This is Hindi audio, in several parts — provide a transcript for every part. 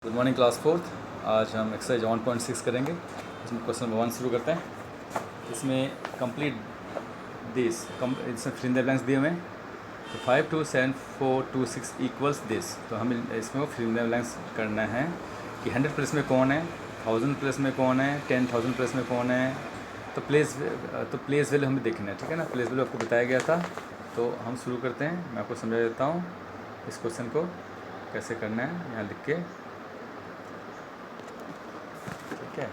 Good morning class fourth. आज हम एक्सरसाइज 1.6 करेंगे। इसमें क्वेश्चन नंबर 1 शुरू करते हैं। इसमें कंप्लीट दिस इसमें फिल इन द ब्लैंक्स दिए हुए हैं। तो 5 2 7 4 2 6 इक्वल्स दिस। तो हमें इसमें फिल इन द ब्लैंक्स करना है कि 100 प्लेस में कौन है, 1000 प्लेस में कौन है, 10,000 प्लेस में कौन है। तो प्लेस वैल्यू हमें देखना है, ठीक है ना। प्लेस वैल्यू आपको बताया गया था। तो हम शुरू करते हैं। मैं आपको समझा देता हूँ इस क्वेश्चन को कैसे करना है, यहाँ लिख के, ठीक है।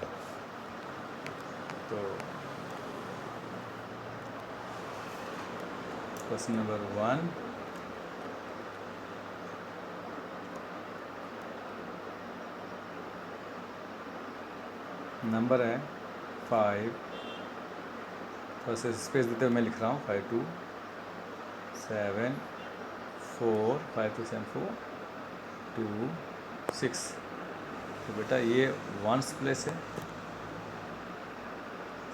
तो क्वेश्चन नंबर 1, नंबर है 5, थोड़ा सा स्पेस देते हुए मैं लिख रहा हूँ 5 2 7 4 5 2 7 4 2 6। तो बेटा ये वंस प्लेस है,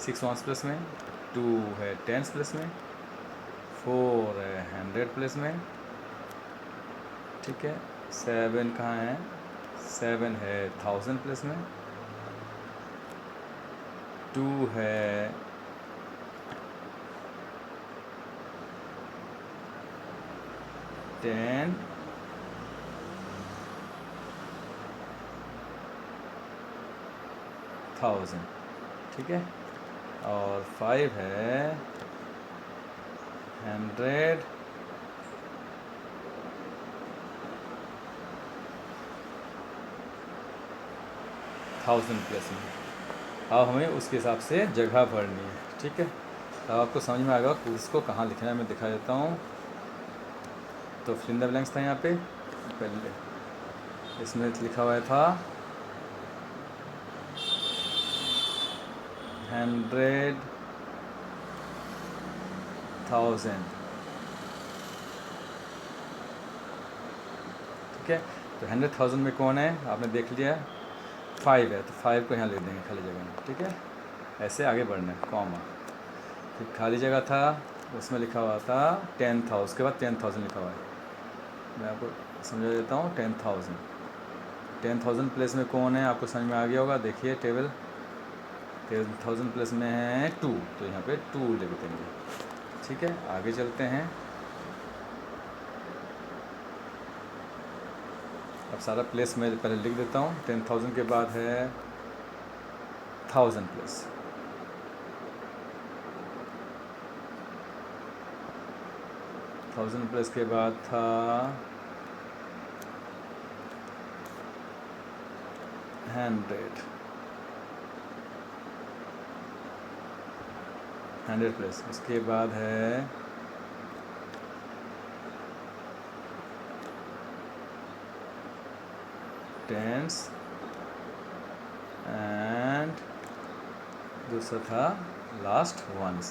6 वंस प्लेस में, 2 है टेंस प्लेस में, 4 है 100 प्लेस में, ठीक है। 7 कहाँ है, 7 है 1000 प्लेस में, 2 है 10 1000, ठीक है। और 5 है 100 1000 प्लस में। अब हमें उसके हिसाब से जगह भरनी है, ठीक है। तो आपको समझ में आएगा कि इसको कहाँ लिखना है। मैं दिखा देता हूँ। तो फिल इन द ब्लैंक्स था यहाँ पे, पहले इसमें लिखा हुआ था 100,000, ठीक है। तो 100,000 में कौन है आपने देख लिया, 5 है। तो 5 को यहाँ लिख देंगे खाली जगह में, ठीक है। ऐसे आगे बढ़ना है, कॉमा, फिर खाली जगह था उसमें लिखा हुआ था 10 था, उसके बाद 10,000 लिखा हुआ है। मैं आपको समझा देता हूँ। 10,000 प्लेस में कौन है आपको समझ में आ गया होगा। देखिए टेबल, 10,000 प्लेस में है 2, तो यहाँ पे 2 लिख देंगे, ठीक है। आगे चलते हैं। अब सारा प्लेस मैं पहले लिख देता हूँ। 10,000 के बाद है 1000 प्लेस, 1000 प्लेस के बाद था 100 प्लेस। उसके बाद है 10s एंड दूसरा था लास्ट 1s,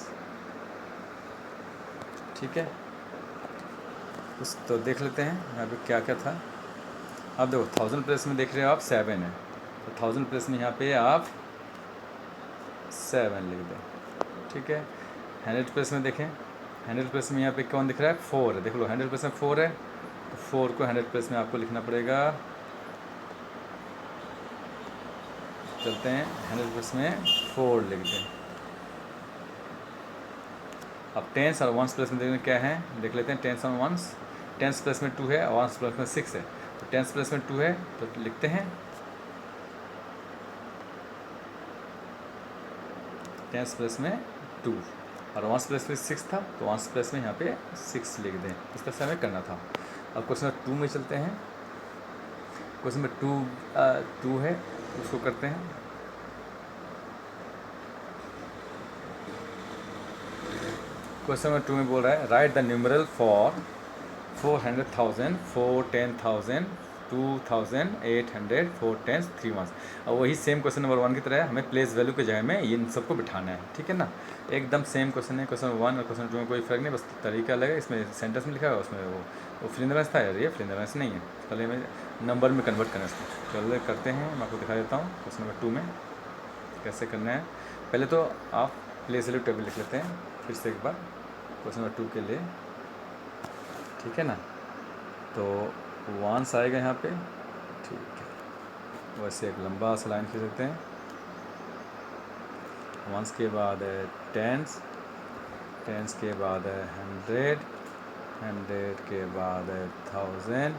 ठीक है। उस तो देख लेते हैं यहाँ पे क्या क्या था। अब देखो 1000 प्लेस में देख रहे हो आप 7 है, तो 1000 प्लेस में यहाँ पे आप 7 लिख दें, ठीक है। 100 प्लेस में देखें, 100 प्लेस में यहाँ पे कौन दिख रहा है, 4 है। देख लो 100 प्लेस में 4 है, तो 4 को 100 प्लेस में आपको लिखना पड़ेगा। चलते हैं 100 प्लेस में 4 लिख दें। अब 10s और 1s प्लेस में देखने क्या है, देख लेते हैं। 10s और 1s, 10s प्लेस में 2 है और 1s प्लेस में 6 है। तो 10s प्लेस में 2 है तो लिखते हैं 10s प्लेस में 2, और 1s प्लेस में 6 था, तो 1s प्लेस में यहाँ पे 6 लिख दें। इस तरह से हमें करना था। अब क्वेश्चन नंबर 2 में चलते हैं। क्वेश्चन नंबर 2 है, उसको करते हैं। क्वेश्चन नंबर 2 में बोल रहा है राइट द न्यूमरल फॉर 400,000 4 10,000 2,800 4 10 3 1। और वही सेम क्वेश्चन नंबर 1 की तरह है, हमें प्लेस वैल्यू के जगह में इन सबको बिठाना है, ठीक है ना। एकदम सेम क्वेश्चन है। क्वेश्चन नंबर 1 और क्वेश्चन नंबर 2 में कोई फर्क नहीं, बस तरीका अलग है। इसमें सेंटेंस में लिखा है, उसमें वो फिल इन द ब्लैंक्स था यार, ये फिल इन द ब्लैंक्स नहीं है। पहले हमें नंबर में कन्वर्ट करना है इसको। चलो करते हैं, मैं आपको दिखा देता हूँ क्वेश्चन नंबर 2 में कैसे करना है। पहले तो आप प्लेस वैल्यू टेबल लिख लेते हैं फिर से एक बार क्वेश्चन नंबर 2 के लिए, ठीक है ना। तो 1s आएगा यहाँ पे, ठीक है। वैसे एक लंबा सा लाइन खींच सकते हैं। वंस के बाद है टेंस, टेंस के बाद है हंड्रेड, हंड्रेड के बाद है थाउजेंड,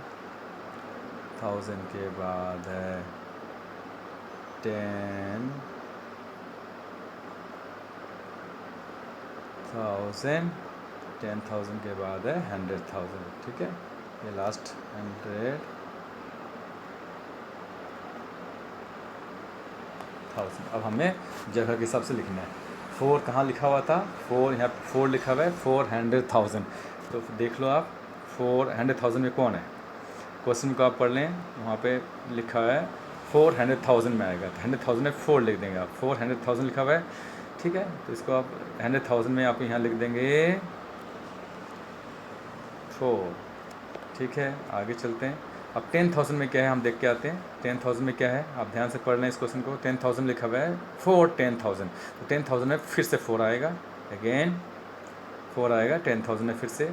थाउजेंड के बाद है टेन थाउजेंड, 10,000 के बाद है 100,000। ठीक है, ये लास्ट 100,000। अब हमें जगह के हिसाब से लिखना है। 4 कहाँ लिखा हुआ था? 4 यहाँ 4 लिखा हुआ है, 400,000। तो देख लो आप 400,000 में कौन है? क्वेश्चन को आप पढ़ लें, वहाँ पे लिखा है 400,000 में आएगा, तो 100,000 में 4 लिख देंगे आप। 400,000 लिखा हुआ है, ठीक है, तो इसको आप 100,000 में आप यहाँ लिख देंगे 4। ठीक है, आगे चलते हैं। अब 10,000 में क्या है हम देख के आते हैं। 10,000 में क्या है आप ध्यान से पढ़ लें इस क्वेश्चन को। 10,000 लिखा हुआ है 10,000, तो 10,000 में फिर से 4 आएगा, अगेन 4 आएगा 10,000 में फिर से।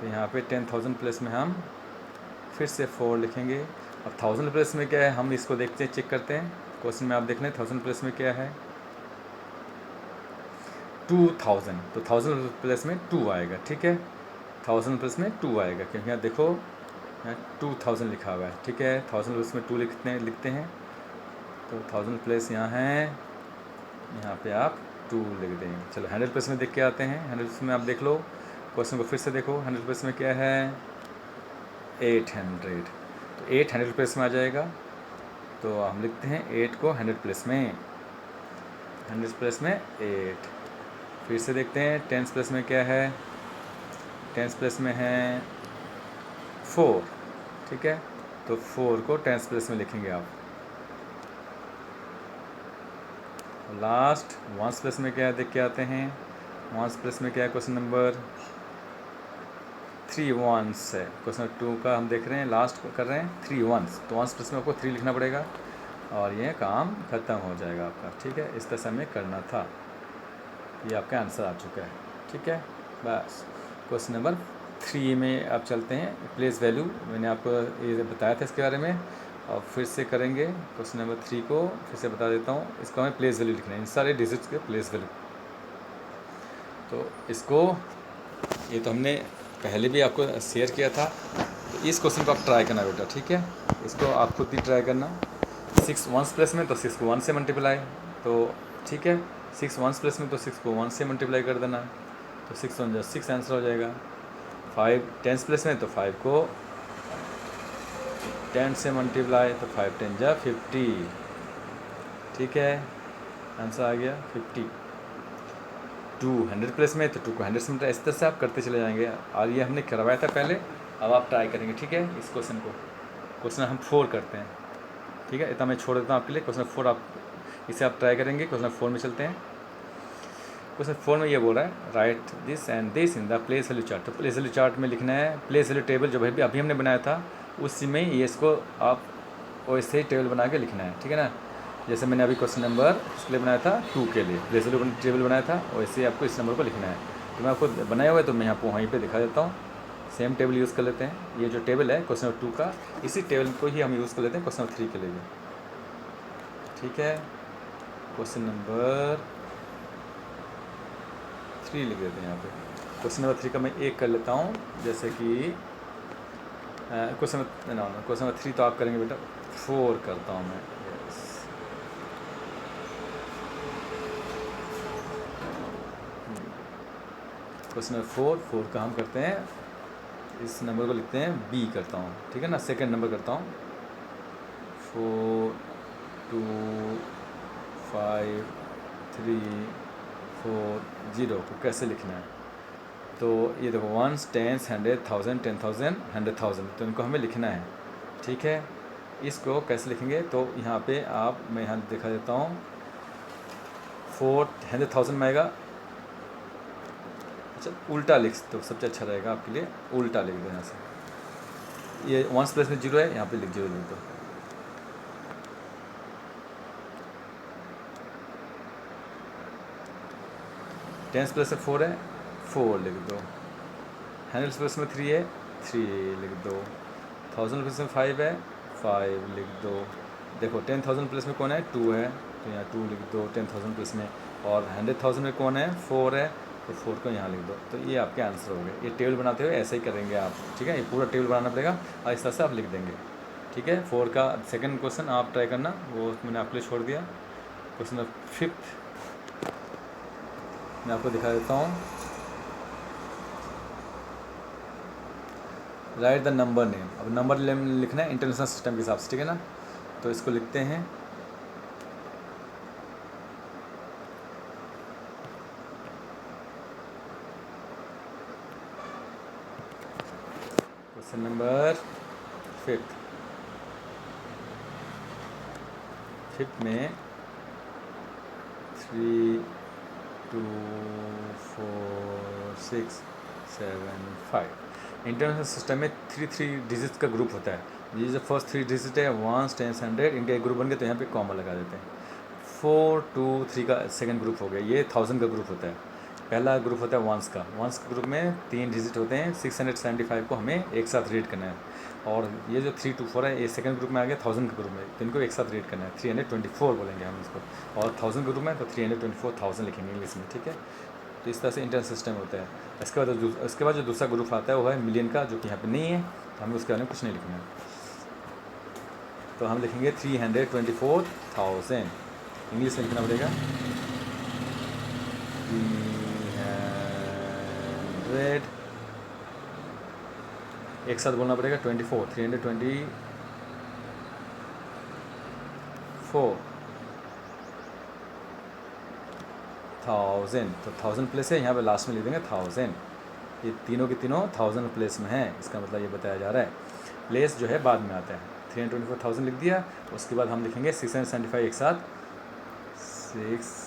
तो यहाँ पे 10,000 प्लस में हम फिर से 4 लिखेंगे। अब 1000 प्लस में क्या है हम इसको देखते हैं, चेक करते हैं। क्वेश्चन में आप देख लें 1000 प्लस में क्या है, 2000, तो 1000 प्लस में 2 आएगा। ठीक है, 1000 प्लस में 2 आएगा, क्योंकि यहाँ देखो 2000 लिखा हुआ है। ठीक है, 1000 प्लस में 2 लिखते हैं, तो 1000 प्लस यहाँ है, यहाँ पे आप 2 लिख देंगे। चलो 100 प्लस में देख के आते हैं। 100 प्लस में आप देख लो, क्वेश्चन को फिर से देखो। 100 प्लस में क्या है, 800, तो 8 100 प्लस में आ जाएगा, तो हम लिखते हैं 8 को 100 प्लस में, 100 प्लस में 8। फिर से देखते हैं 10 प्लस में क्या है, 10 प्लस में है 4। ठीक है, तो 4 को 10 प्लस में लिखेंगे आप। लास्ट 1 प्लस में क्या है देख के आते हैं। 1 प्लस में क्या है, क्वेश्चन नंबर 3 1s है। क्वेश्चन 2 का हम देख रहे हैं, लास्ट कर रहे हैं 3 1s, तो 1 प्लस में आपको 3 लिखना पड़ेगा और ये काम ख़त्म हो जाएगा आपका। ठीक है, इस तरह से हमें करना था। ये आपका आंसर आ चुका है। ठीक है, बस क्वेश्चन नंबर 3 में आप चलते हैं। प्लेस वैल्यू मैंने आपको ये बताया था इसके बारे में, और फिर से करेंगे। क्वेश्चन नंबर 3 को फिर से बता देता हूँ। इसको हमें प्लेस वैल्यू लिखना है, इन सारे डिजिट्स के प्लेस वैल्यू। तो इसको ये तो हमने पहले भी आपको शेयर किया था, तो इस क्वेश्चन को आप ट्राई करना बेटा। ठीक है, इसको आप खुद भी ट्राई करना। 6 1 प्लस में, तो 6 को 1 से मल्टीप्लाई, तो ठीक है 6 1 प्लस में, तो 6 को 1 से मल्टीप्लाई कर देना, तो 6 1 6 आंसर हो जाएगा। 5 10 प्लस में, तो 5 को 10 से मल्टीप्लाई, तो 5 10 जा 50। ठीक है, आंसर आ गया 50। 200 प्लस में, तो 2 को 100 से मल्टीप्लाई, इस तरह से आप करते चले जाएंगे। और ये हमने करवाया था पहले, अब आप ट्राई करेंगे। ठीक है, इस क्वेश्चन को, क्वेश्चन हम 4 करते हैं। ठीक है, इतना मैं छोड़ देता हूँ आपके लिए। क्वेश्चन 4 आप इसे आप ट्राई करेंगे। क्वेश्चन 4 में चलते हैं। क्वेश्चन 4 में ये बोल रहा है right this and this in the place value chart. तो प्लेस वैल्यू चार्ट में लिखना है, प्लेस वैल्यू टेबल जो अभी हमने बनाया था उसी में ये इसको आप वैसे ही टेबल बना के लिखना है। ठीक है ना, जैसे मैंने अभी क्वेश्चन नंबर इसके लिए बनाया था 2 के लिए प्लेस वैल्यू टेबल बनाया था, वैसे ही आपको इस नंबर को लिखना है। तो मैं आपको बनाया हुआ है, तो मैं आपको वहीं पर दिखा देता हूँ। सेम टेबल यूज़ कर लेते हैं। ये जो टेबल है क्वेश्चन नंबर 2 का, इसी टेबल को ही हम यूज़ कर लेते हैं क्वेश्चन नंबर 3 के लिए भी। ठीक है, क्वेश्चन नंबर 3 लिख देते हैं यहाँ पे। क्वेश्चन नंबर 3 का मैं एक कर लेता हूँ, जैसे कि क्वेश्चन नंबर 3 तो आप करेंगे बेटा। 4 करता हूँ मैं। यस, क्वेश्चन नंबर 4 का हम करते हैं, इस नंबर को लिखते हैं B करता हूँ। ठीक है ना, सेकंड नंबर करता हूँ। 4 2 5 3 4 0 को कैसे लिखना है, तो ये देखो 1 10 100 1000 10,000 100,000, तो इनको हमें लिखना है। ठीक है, इसको कैसे लिखेंगे, तो यहाँ पे आप, मैं यहाँ दिखा देता हूँ। 400,000 में आएगा, अच्छा उल्टा लिख तो सबसे अच्छा रहेगा आपके लिए, उल्टा लिख दो यहाँ से। ये 1 प्लस में 0 है, यहाँ पे लिख 0 लिख दो। टेंस प्लस में 4 है, 4 लिख दो। 100 प्लस में 3 है, 3 लिख दो। 1000 प्लस में 5 है, 5 लिख दो। देखो 10,000 प्लेस में कौन है, 2 है, तो यहाँ 2 लिख दो 10,000 प्लेस में। और 100,000 में कौन है, 4 है, तो 4 को यहाँ लिख दो। तो ये आपके आंसर हो गए। ये टेबल बनाते हुए ऐसे ही करेंगे आप, ठीक है। ये पूरा टेबल बनाना पड़ेगा और इस तरह से आप लिख देंगे, ठीक है। 4 का सेकंड क्वेश्चन आप ट्राई करना, वो मैंने आपके लिए छोड़ दिया। क्वेश्चन नंबर 5 मैं आपको दिखा देता हूँ। Right the number name. अब नंबर नेम लिखना है इंटरनेशनल सिस्टम के हिसाब से, ठीक है ना। तो इसको लिखते हैं क्वेश्चन नंबर 5 में 3 2 4 6 7 5 इंटरनेशनल सिस्टम में 3 डिजिट का ग्रुप होता है। ये जो फर्स्ट 3 डिजिट है 1 10 100, इनके एक ग्रुप बन गए, तो यहाँ पे कॉमा लगा देते हैं। 4 2 3 का सेकंड ग्रुप हो गया। ये 1000 का ग्रुप होता है। पहला ग्रुप होता है वंस का। वंस के ग्रुप में 3 डिजिट होते हैं। 675 को हमें एक साथ रीड करना है। और ये जो 3 2 4 है, ये सेकंड ग्रुप में आ गया 1000 के ग्रुप में, तो इनको एक साथ रीड करना है। 324 बोलेंगे हम इसको। और 1000 के ग्रुप में तो 324,000 लिखेंगे इंग्लिश में, ठीक है। तो इस तरह से इंटरनेशनल सिस्टम होता है। इसके बाद जो दूसरा ग्रुप आता है वो है मिलियन का, जो कि यहाँ पे नहीं है, तो हमें उसके बारे में कुछ नहीं लिखना है। तो हम लिखेंगे 324,000 इंग्लिश में लिखना पड़ेगा। 300 एक साथ बोलना पड़ेगा 24 324 1000। तो 1000 प्लेस है, यहाँ पे लास्ट में लिख देंगे 1000। ये तीनों के तीनों 1000 प्लेस में हैं, इसका मतलब ये बताया जा रहा है। प्लेस जो है बाद में आता है। 324,000 लिख दिया। उसके बाद हम लिखेंगे 675 एक साथ 675।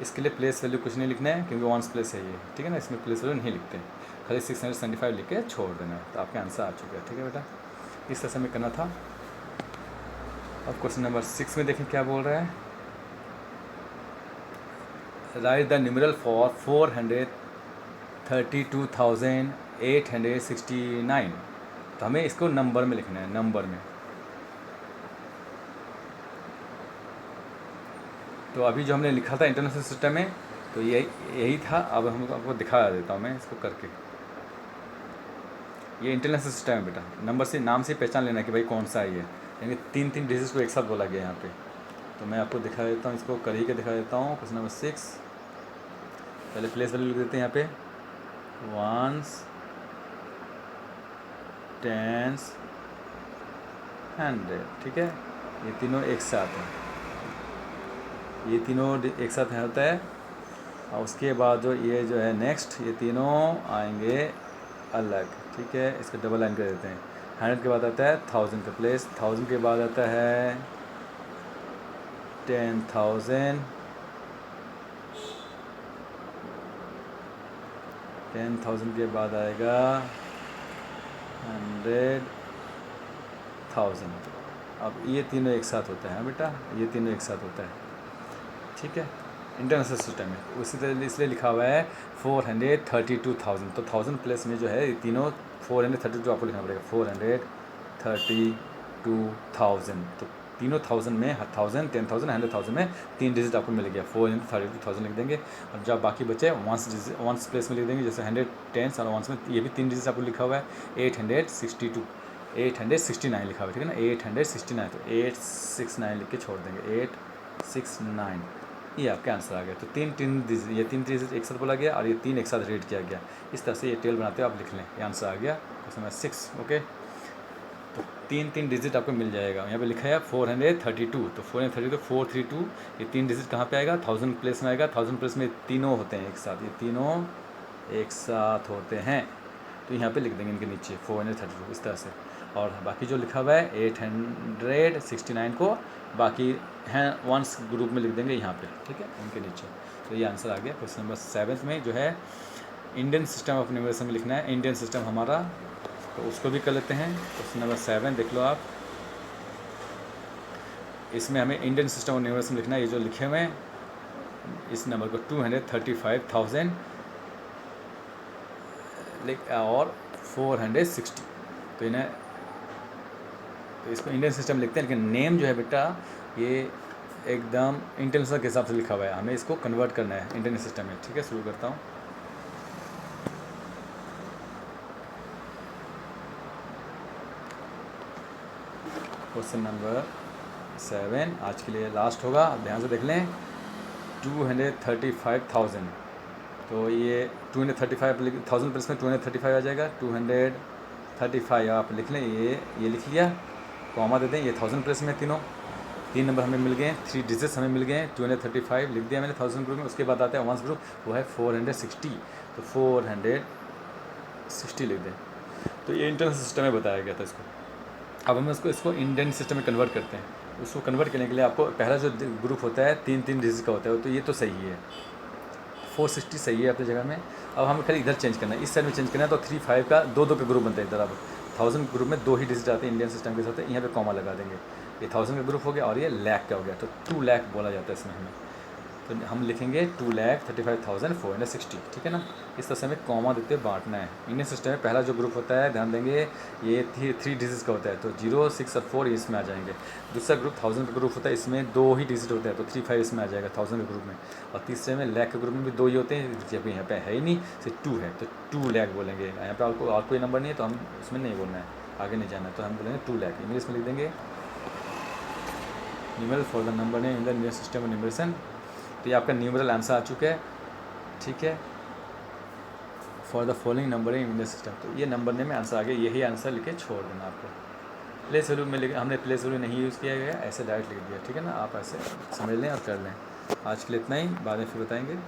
इसके लिए प्लेस वैल्यू कुछ नहीं लिखना है, क्योंकि वंस प्लेस है ये, ठीक है ना। इसमें प्लेस वैल्यू नहीं लिखते, खाली 675 लिख के छोड़ देना है। तो आपके आंसर आ चुका है, ठीक है बेटा। इस तरह से हमें करना था। अब क्वेश्चन नंबर 6 में देखें क्या बोल रहा है। Right the numeral for 432,869। तो हमें इसको नंबर में लिखना है, नंबर में। तो अभी जो हमने लिखा था इंटरनेशनल सिस्टम में, तो यही था। अब हम आपको दिखा देता हूँ मैं इसको करके। ये इंटरनेशनल सिस्टम है बेटा। नंबर से, नाम से पहचान लेना कि भाई कौन सा है ये, यानी 3 डिजिट को एक साथ बोला गया यहाँ पे। तो मैं आपको दिखा देता हूँ, इसको कर ही के दिखा देता हूँ। क्वेश्चन नंबर 6 पहले प्लेस वैल्यू लिख देते हैं यहाँ पे। वंस, टेंस, 100, ठीक है। ये तीनों एक साथ हैं, ये तीनों एक साथ होता है। और उसके बाद जो ये जो है नेक्स्ट, ये तीनों आएंगे अलग, ठीक है। इसको डबल लाइन कर देते हैं। 100 के बाद आता है 1000 का प्लेस। 1000 के बाद आता है 10,000। 10,000 के बाद आएगा 100,000। अब ये तीनों एक साथ होता है बेटा, ये तीनों एक साथ होता है, ठीक है। इंटरनेशनल सिस्टम में उसी तरह इसलिए लिखा हुआ है 432,000। तो 1000 प्लेस में जो है ये तीनों 432 आपको लिखना पड़ेगा। 432,000। तो तीनों 1000 में 1000, 10,000, 100,000 में 3 डिजिट आपको मिल गया। 432,000 लिख देंगे। और जब बाकी बचे वंस प्लेस में लिख देंगे, जैसे 100 टेंस और वंस में ये भी 3 डिजिट आपको लिखा हुआ है। 869 लिखा हुआ है, ठीक है ना। 869, तो 869 लिख के छोड़ देंगे। 869, ये आपका आंसर आ गया। तो तीन डिजिट एक साथ बोला गया और ये 3 एक साथ रीड किया गया। इस तरह से ये टेबल बनाते हो आप लिख लें, ये आंसर आ गया क्वेश्चन नंबर 6, ओके। तो 3 डिजिट आपको मिल जाएगा। यहाँ पे लिखा है 432, तो 432 432, ये 3 डिजिट कहाँ पे आएगा, 1000 प्लेस में आएगा। 1000 प्लेस में तीनों होते हैं एक साथ, ये तीनों एक साथ होते हैं। तो यहाँ पे लिख देंगे इनके नीचे 432 इस तरह से। और बाकी जो लिखा हुआ है 869 को बाकी हैं वंस ग्रुप में लिख देंगे यहाँ पे, ठीक है, इनके नीचे। तो ये आंसर आ गया। क्वेश्चन नंबर 7 में जो है इंडियन सिस्टम ऑफ न्यूमरेशन में लिखना है। इंडियन सिस्टम हमारा तो उसको भी कर लेते हैं। क्वेश्चन नंबर 7 देख लो आप। इसमें हमें इंडियन सिस्टम ऑफ न्यूमरेशन लिखना है। ये जो लिखे हुए हैं इस नंबर को 235,000 और 460, तो इन्हें तो इसको इंडियन सिस्टम लिखते हैं, लेकिन नेम जो है बेटा ये एकदम इंटरनेशनल के हिसाब से लिखा हुआ है, हमें इसको कन्वर्ट करना है इंडियन सिस्टम में। ठीक है, शुरू करता हूँ। क्वेश्चन नंबर 7 आज के लिए लास्ट होगा, आप ध्यान से देख लें। 235,000, तो ये 235,000 प्लस में 235 आ जाएगा। 235 आप लिख लें, ये लिख लिया, कॉमा दे दें। ये 1000 प्लस में तीन नंबर हमें मिल गए, 3 डिजिट्स हमें मिल गए। 235 लिख दिया मैंने 1000 ग्रुप में। उसके बाद आता है वंस ग्रुप, वो है 460, तो 460 लिख दें। तो ये इंटरनेशनल सिस्टम में बताया गया था इसको। अब हम इसको इंडियन सिस्टम में कन्वर्ट करते हैं। उसको कन्वर्ट करने के लिए आपको पहला जो ग्रुप होता है 3 डिजिट का होता है, तो ये तो सही है, 460 सही है अपनी जगह में। अब हमें खाली इधर चेंज करना है, इस साइड में चेंज करना है। तो 35 का दो का ग्रुप बनता है इधर। अब 1000 ग्रुप में 2 ही डिजिट आते हैं इंडियन सिस्टम के साथ, यहाँ पे कॉमा लगा देंगे। ये 1000 का ग्रुप हो गया और ये लाख का हो गया, तो 2 लाख बोला जाता है इसमें हमें। तो हम लिखेंगे 2,35,460, ठीक है ना। इस तरह से हमें कॉमा देते बांटना है। इंडियन सिस्टम में पहला जो ग्रुप होता है, ध्यान देंगे, ये 3 डिजिट का होता है, तो 0, 6 और 4 इसमें आ जाएंगे। दूसरा ग्रुप 1000 का ग्रुप होता है, इसमें 2 ही डिजिट होते हैं, तो 3, 5 इसमें आ जाएगा 1000 के ग्रुप में। और तीसरे में लाख के ग्रुप में भी 2 ही होते हैं, जब यहाँ पे है ही नहीं, सिर्फ 2 है, तो 2 लाख बोलेंगे। यहाँ पे आपको और कोई नंबर नहीं है, तो हम उसमें नहीं बोलना है, आगे नहीं जाना है, तो हम बोलेंगे 2 लाख। इंग्लिश में लिख देंगे numeral for the number name in the Indian system of numeration. तो ये आपका न्यूमरल आंसर आ चुका है, ठीक है, for the following number in Indian system. तो ये नंबर नेम में आंसर आ गया, यही आंसर लिख के छोड़ देना आपको। प्लेस वैल्यू में हमने प्लेस वैल्यू नहीं यूज़ किया गया, ऐसे डायरेक्ट लिख दिया, ठीक है ना। आप ऐसे समझ लें और कर लें। आज के लिए इतना ही, बाद में फिर बताएंगे।